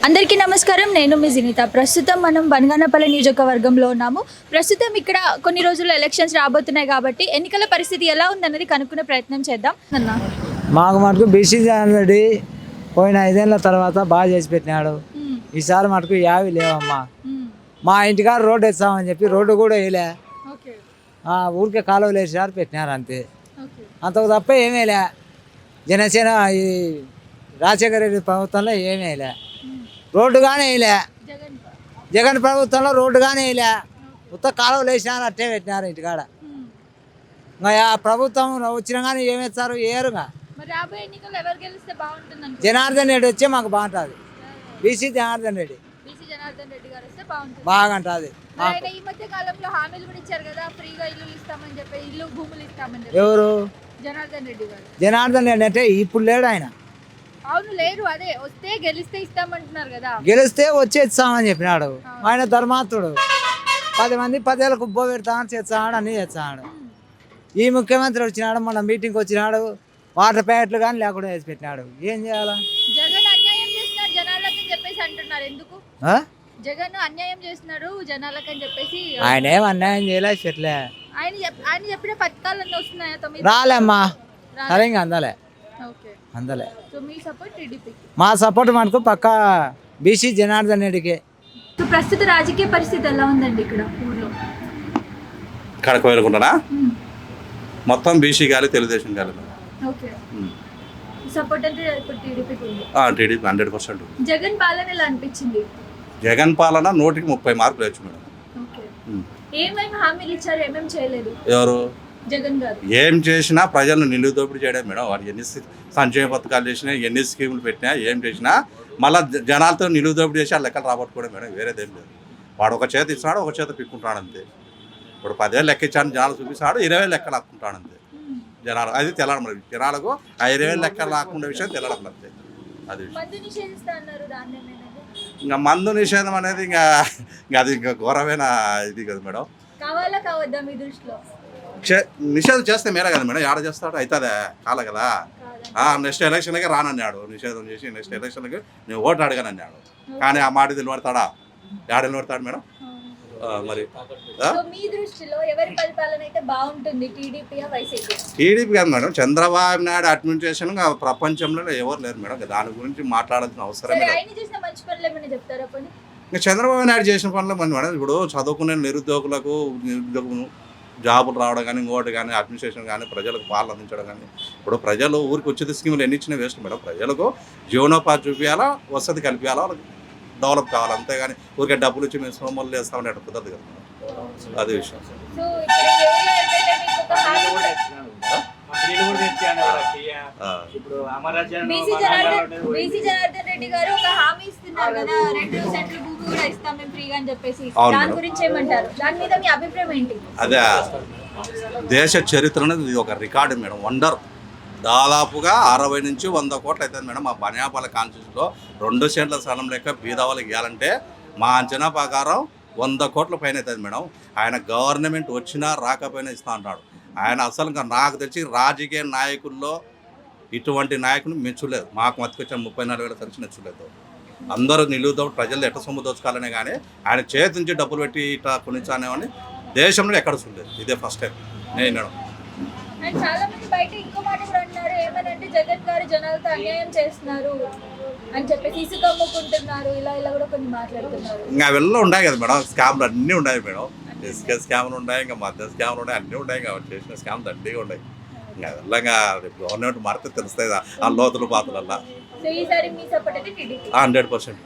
అందరికీ నమస్కారం. నేను మీ జినిత. ప్రస్తుతం మనం బనగానపల్లి నియోజకవర్గంలో ఉన్నాము. ప్రస్తుతం ఇక్కడ కొన్ని రోజుల్లో ఎలక్షన్స్ రాబోతున్నాయి కాబట్టి ఎన్నికల పరిస్థితి ఎలా ఉందన్నది కనుక్కునే ప్రయత్నం చేద్దాం. మాకు మటుకు బీసీ రెడ్డి పోయిన 5 ఏళ్ళ తర్వాత బాగా చేసి పెట్టినాడు. ఈసారి మటుకు యావి లేవమ్మా. మా ఇంటికాడ రోడ్డు వేస్తామని చెప్పి రోడ్డు కూడా వేయలే, ఊరికే కాలువలు వేసారు పెట్టినారు అంతే. అంతకు తప్ప ఏమేలే. జనసేన ఈ రాజశేఖర రెడ్డి ప్రభుత్వంలో ఏమేలే, రోడ్డు కానీ వేయలే. జగన్ ప్రభుత్వంలో రోడ్డు కానీ వేయలే, మొత్తం కాలువలు వేసినారు అట్టే పెట్టినారు ఇంటికాడ. ఇంకా ప్రభుత్వం వచ్చినా కానీ ఏమేస్తారు ఏరుగా. జనార్దన్ రెడ్డి వచ్చే మాకు బాగుంటుంది. బీసీ జనార్దన్ రెడ్డి బాగుంటుంది. ఎవరు జనార్దన్ రెడ్డి అంటే ఇప్పుడు లేడు ఆయన. అవును లేరు, అదే వస్తే గెలిస్తే ఇస్తామంటున్నారు కదా. గెలిస్తే వచ్చి ఇస్తామని చెప్పినాడు. ఆయన ధర్మాత్ముడు. 10 మంది 10 ఏళ్ళకు ఉబ్బో పెడతామని చేస్తాడు, అన్నీ చేస్తాడు. ఈ ముఖ్యమంత్రి వచ్చినాడు, మన మీటింగ్కి వచ్చినాడు, వాటర్ ప్యాకెట్లు కానీ లేకుండా వేసి పెట్టినాడు. ఏం చేయాలా? జగన్ అన్యాయం చేస్తున్నాడు జనాలకి చెప్పేసి అంటున్నారు. ఎందుకు జగన్ అన్యాయం చేస్తున్నాడు జనాలకి అని చెప్పేసి? ఆయన ఏం అన్యాయం చేయలేదు, చెట్లే. ఆయన చెప్పిన పథకాలన్నీ వస్తున్నాయా? 9 రాలేమ్మా, సరిగ్గా అందలే. అందలే. మా సపోర్ట్ మనకు పక్కా బీసీ జనార్దన్ రెడ్డికి. ప్రస్తుత రాజకీయ పరిస్థితి ఎలా ఉందండి ఇక్కడ ఊర్లో? కడక వేరుకుంటానా మొత్తం బీసీ గాలి, తెలుగుదేశం గాలి. టీడీపీ 100%. జగన్ పాలన ఎలా అనిపించింది? జగన్ పాలన 100కి 30 మార్కులు వచ్చు మేడం. ఏమేమి హామీలు ఇచ్చారు, ఏమేమి చేయలేదు? ఎవరు జగన్ గారు ఏం చేసినా ప్రజలను నిలుదోపిడి చేయడం మేడం. వాడు ఎన్ని సంక్షేమ పథకాలు చేసినా, ఎన్ని స్కీములు పెట్టినా, ఏం చేసినా మళ్ళీ జనాలతో నిలుదోపిడి చేసి ఆ లెక్కలు రాబట్టుకోవడం మేడం. వేరేదేం లేదు. వాడు ఒక చేత ఇస్తున్నాడు, ఒక చేత పిక్కుంటాడు అంతే. ఇప్పుడు 10 లెక్క ఇచ్చాను జనాలు చూపిస్తాడు, 20 లెక్కలు లాక్కుంటాడు అంతే. జనాలు అది తెల్లడం మరి. జనాలకు ఆ 20 లెక్కలు లాక్కుండే విషయం తెల్లడం అంతే. అది ఇంకా మందు నిషేధం అనేది ఇంకా అది ఇంకా ఘోరమైన ఇది కదా మేడం. నిషేధం చేస్తే మేరే కదా మేడం. ఆడ చేస్తాడు అవుతుందా? కాలే కదా. నెక్స్ట్ ఎలక్షన్లకి రానన్నాడు. నిషేధం చేసి నెక్స్ట్ ఎలక్షన్లకి నేను ఓటు అడగను అన్నాడు. కానీ ఆ మాట నిలబడతాడా? ఆడ నిలబడతాడు మేడం. మరి టీడీపీ కాదు మేడం, చంద్రబాబు నాయుడు అడ్మినిస్ట్రేషన్ ప్రపంచంలో ఎవరు లేరు మేడం. దాని గురించి మాట్లాడాల్సిన అవసరం లేదు. ఇంకా చంద్రబాబు నాయుడు చేసిన పనులు మేడం. ఇప్పుడు చదువుకునే నిరుద్యోగులకు జాబులు రావడం కానీ, ఇంకోటి కానీ, అడ్మినిస్ట్రేషన్ కానీ, ప్రజలకు పాలన అందించడం కానీ. ఇప్పుడు ప్రజలు ఊరికి వచ్చేది స్కీములు ఎన్ని ఇచ్చినా వేస్ట్ మేడం. ప్రజలకు జీవనోపాధి చూపించాలా, వసతి కల్పించాలా, వాళ్ళకి డెవలప్ కావాలి. అంతేగాని ఊరికే డబ్బులు ఇచ్చి మేము సోమలు వేస్తామని అట్లా కుదరదు కదా మేడం. అదే విషయం. అదే దేశ చరిత్ర అనేది ఇది ఒక రికార్డు మేడం. వండర్. దాదాపుగా 60 నుంచి 100 కోట్లు అవుతుంది మేడం. మా బనియాపల్లి కాన్స్టిట్యూన్సీలో 2 సెంట్ల స్థలం లెక్క బీదవాళ్ళకి ఇవ్వాలంటే మా అంచనా ప్రకారం 100 కోట్ల పైన అవుతుంది మేడం. ఆయన గవర్నమెంట్ వచ్చినా రాకపోయినా ఇస్తా అంటాడు. ఆయన అసలు నాకు తెలిసి రాజకీయ నాయకుల్లో ఇటువంటి నాయకుని మెచ్చులేదు. మాకు మతికొచ్చిన 34 వేల ఖర్చు నచ్చలేదు. అందరూ నిలువుతో ప్రజలు ఎట్ట సొమ్ము దోచుకోవాలనే కానీ ఆయన చేతి నుంచి డబ్బులు పెట్టి ఇట్లా కొనిచ్చానేమని దేశంలో ఎక్కడ చూడలేదు. ఇదే ఫస్ట్ టైం నేను. చాలా మంది బయట ఇంకో మాట కూడా అంటున్నారు, ఏమనంటే జగన్ గారు జనాలతో అన్యాయం చేస్తున్నారు అని చెప్పేసి, ఇసుక అమ్ముకుంటున్నారు, ఇలా కూడా కొన్ని మాట్లాడుతున్నారు. ఇంకా వెళ్ళలో ఉన్నాయి కదా మేడం, స్కామ్లు అన్నీ ఉన్నాయి మేడం. ఇసుక స్కామ్లు ఉన్నాయి, ఇంకా మధ్య స్కామ్లు ఉన్నాయి, అన్నీ ఉన్నాయి. కాబట్టి చేసిన స్కామ్లు దండిగా ఉన్నాయి. ఇంకా వెళ్ళగా గవర్నమెంట్ మారితే తెలుస్తాయి ఆ లోతులు పాత్రలల్లా. 100%.